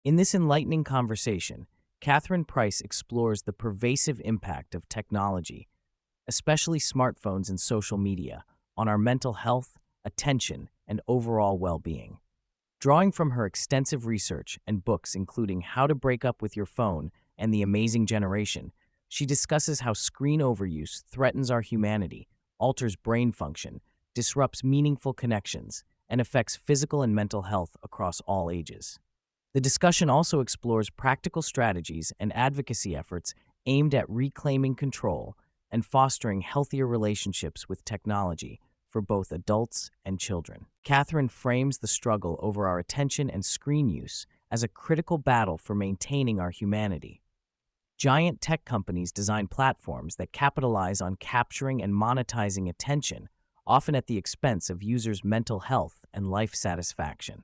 In this enlightening conversation, Catherine Price explores the pervasive impact of technology, especially smartphones and social media, on our mental health, attention, and overall well being. Drawing from her extensive research and books, including How to Break Up with Your Phone and The Amazing Generation, she discusses how screen overuse threatens our humanity, alters brain function, disrupts meaningful connections, and affects physical and mental health across all ages. The discussion also explores practical strategies and advocacy efforts aimed at reclaiming control and fostering healthier relationships with technology for both adults and children. Catherine frames the struggle over our attention and screen use as a critical battle for maintaining our humanity. Giant tech companies design platforms that capitalize on capturing and monetizing attention, often at the expense of users' mental health and life satisfaction.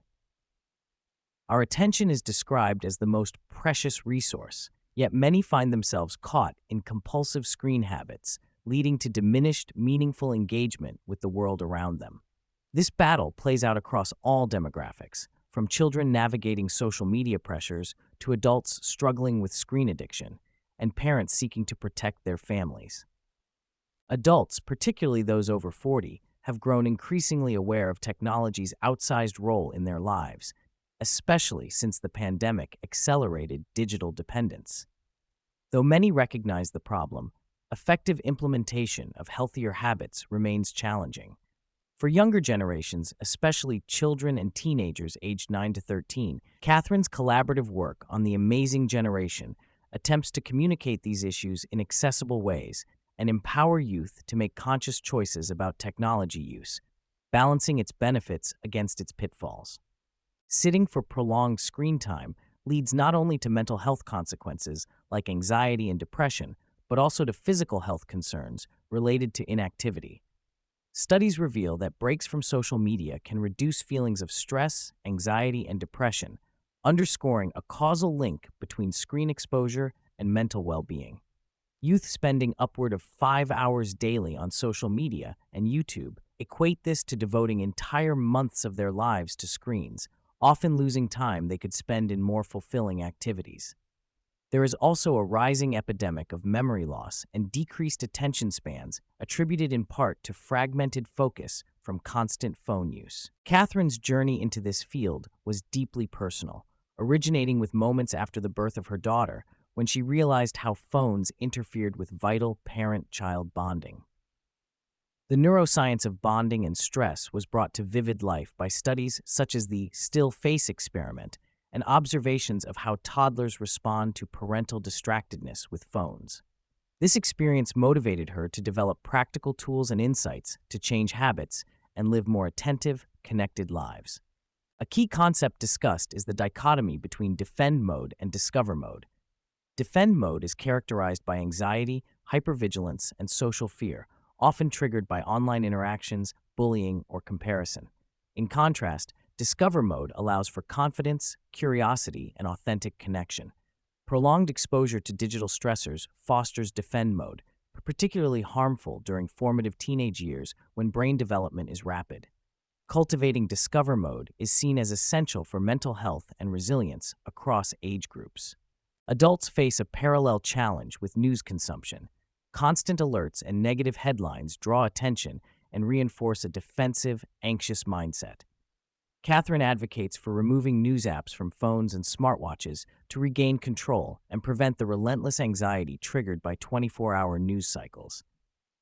Our attention is described as the most precious resource, yet many find themselves caught in compulsive screen habits, leading to diminished, meaningful engagement with the world around them. This battle plays out across all demographics, from children navigating social media pressures to adults struggling with screen addiction, and parents seeking to protect their families. Adults, particularly those over 40, have grown increasingly aware of technology's outsized role in their lives, especially since the pandemic accelerated digital dependence. Though many recognize the problem, effective implementation of healthier habits remains challenging. For younger generations, especially children and teenagers aged 9 to 13, Catherine's collaborative work on The Amazing Generation attempts to communicate these issues in accessible ways and empower youth to make conscious choices about technology use, balancing its benefits against its pitfalls. Sitting for prolonged screen time leads not only to mental health consequences like anxiety and depression, but also to physical health concerns related to inactivity. Studies reveal that breaks from social media can reduce feelings of stress, anxiety, and depression, underscoring a causal link between screen exposure and mental well-being. Youth spending upward of 5 hours daily on social media and YouTube equate this to devoting entire months of their lives to screens, often losing time they could spend in more fulfilling activities. There is also a rising epidemic of memory loss and decreased attention spans, attributed in part to fragmented focus from constant phone use. Catherine's journey into this field was deeply personal, originating with moments after the birth of her daughter, when she realized how phones interfered with vital parent-child bonding. The neuroscience of bonding and stress was brought to vivid life by studies such as the still face experiment and observations of how toddlers respond to parental distractedness with phones. This experience motivated her to develop practical tools and insights to change habits and live more attentive, connected lives. A key concept discussed is the dichotomy between defend mode and discover mode. Defend mode is characterized by anxiety, hypervigilance, and social fear, often triggered by online interactions, bullying, or comparison. In contrast, discover mode allows for confidence, curiosity, and authentic connection. Prolonged exposure to digital stressors fosters defend mode, particularly harmful during formative teenage years when brain development is rapid. Cultivating discover mode is seen as essential for mental health and resilience across age groups. Adults face a parallel challenge with news consumption. Constant alerts and negative headlines draw attention and reinforce a defensive, anxious mindset. Catherine advocates for removing news apps from phones and smartwatches to regain control and prevent the relentless anxiety triggered by 24-hour news cycles.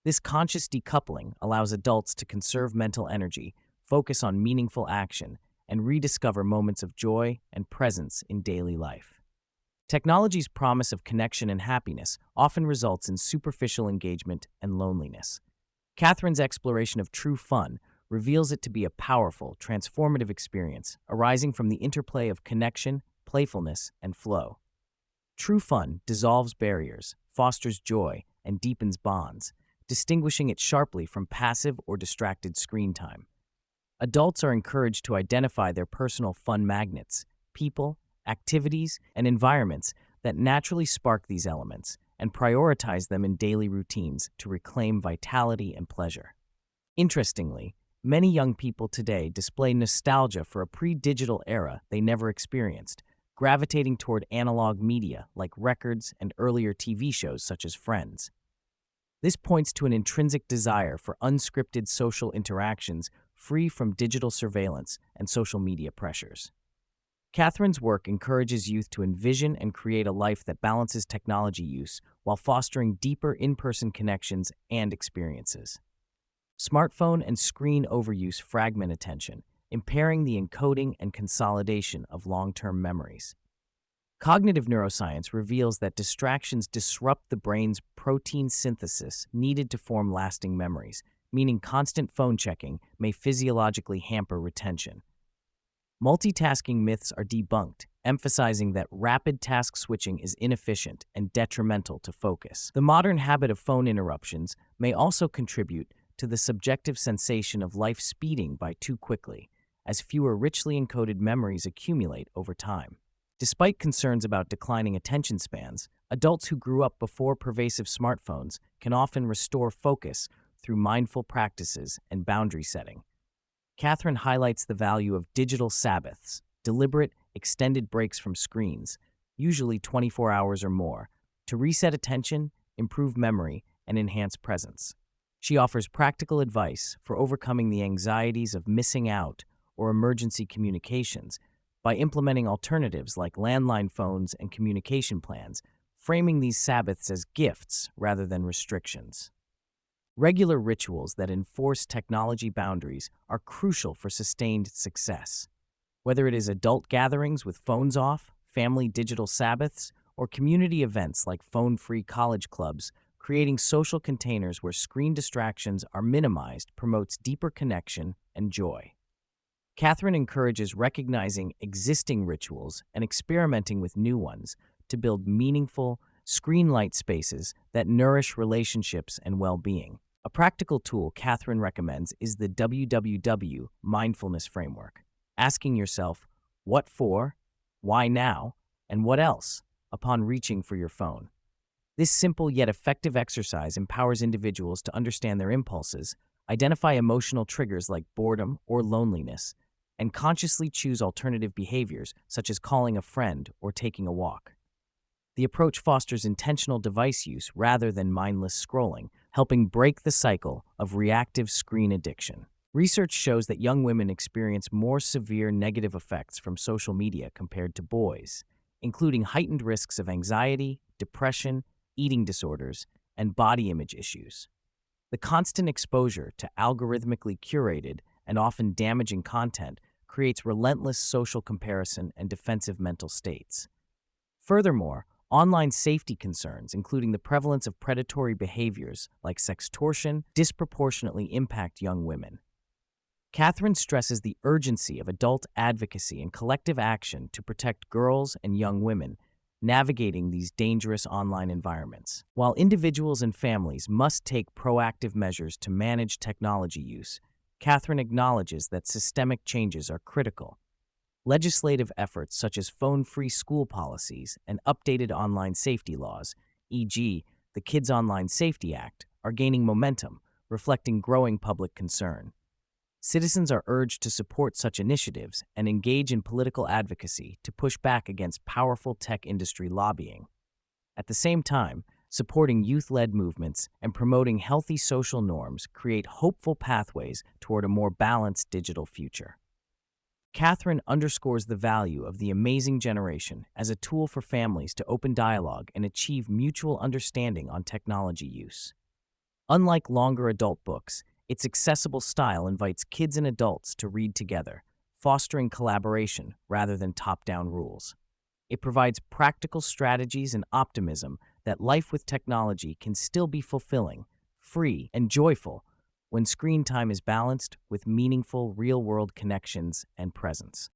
This conscious decoupling allows adults to conserve mental energy, focus on meaningful action, and rediscover moments of joy and presence in daily life. Technology's promise of connection and happiness often results in superficial engagement and loneliness. Catherine's exploration of true fun reveals it to be a powerful, transformative experience arising from the interplay of connection, playfulness, and flow. True fun dissolves barriers, fosters joy, and deepens bonds, distinguishing it sharply from passive or distracted screen time. Adults are encouraged to identify their personal fun magnets, people, activities, and environments that naturally spark these elements, and prioritize them in daily routines to reclaim vitality and pleasure. Interestingly, many young people today display nostalgia for a pre-digital era they never experienced, gravitating toward analog media like records and earlier TV shows such as Friends. This points to an intrinsic desire for unscripted social interactions free from digital surveillance and social media pressures. Catherine's work encourages youth to envision and create a life that balances technology use while fostering deeper in-person connections and experiences. Smartphone and screen overuse fragment attention, impairing the encoding and consolidation of long-term memories. Cognitive neuroscience reveals that distractions disrupt the brain's protein synthesis needed to form lasting memories, meaning constant phone checking may physiologically hamper retention. Multitasking myths are debunked, emphasizing that rapid task switching is inefficient and detrimental to focus. The modern habit of phone interruptions may also contribute to the subjective sensation of life speeding by too quickly, as fewer richly encoded memories accumulate over time. Despite concerns about declining attention spans, adults who grew up before pervasive smartphones can often restore focus through mindful practices and boundary setting. Catherine highlights the value of digital Sabbaths, deliberate, extended breaks from screens, usually 24 hours or more, to reset attention, improve memory, and enhance presence. She offers practical advice for overcoming the anxieties of missing out or emergency communications by implementing alternatives like landline phones and communication plans, framing these Sabbaths as gifts rather than restrictions. Regular rituals that enforce technology boundaries are crucial for sustained success. Whether it is adult gatherings with phones off, family digital Sabbaths, or community events like phone-free college clubs, creating social containers where screen distractions are minimized promotes deeper connection and joy. Catherine encourages recognizing existing rituals and experimenting with new ones to build meaningful, screen-light spaces that nourish relationships and well-being. A practical tool Catherine recommends is the WWW Mindfulness Framework, asking yourself, what for, why now, and what else, upon reaching for your phone. This simple yet effective exercise empowers individuals to understand their impulses, identify emotional triggers like boredom or loneliness, and consciously choose alternative behaviors such as calling a friend or taking a walk. The approach fosters intentional device use rather than mindless scrolling, helping break the cycle of reactive screen addiction. Research shows that young women experience more severe negative effects from social media compared to boys, including heightened risks of anxiety, depression, eating disorders, and body image issues. The constant exposure to algorithmically curated and often damaging content creates relentless social comparison and defensive mental states. Furthermore, online safety concerns, including the prevalence of predatory behaviors like sextortion, disproportionately impact young women. Catherine stresses the urgency of adult advocacy and collective action to protect girls and young women navigating these dangerous online environments. While individuals and families must take proactive measures to manage technology use, Catherine acknowledges that systemic changes are critical. Legislative efforts such as phone-free school policies and updated online safety laws, e.g., the Kids Online Safety Act, are gaining momentum, reflecting growing public concern. Citizens are urged to support such initiatives and engage in political advocacy to push back against powerful tech industry lobbying. At the same time, supporting youth-led movements and promoting healthy social norms create hopeful pathways toward a more balanced digital future. Catherine underscores the value of the amazing generation as a tool for families to open dialogue and achieve mutual understanding on technology use. Unlike longer adult books, its accessible style invites kids and adults to read together, fostering collaboration rather than top-down rules. It provides practical strategies and optimism that life with technology can still be fulfilling, free, and joyful when screen time is balanced with meaningful real-world connections and presence.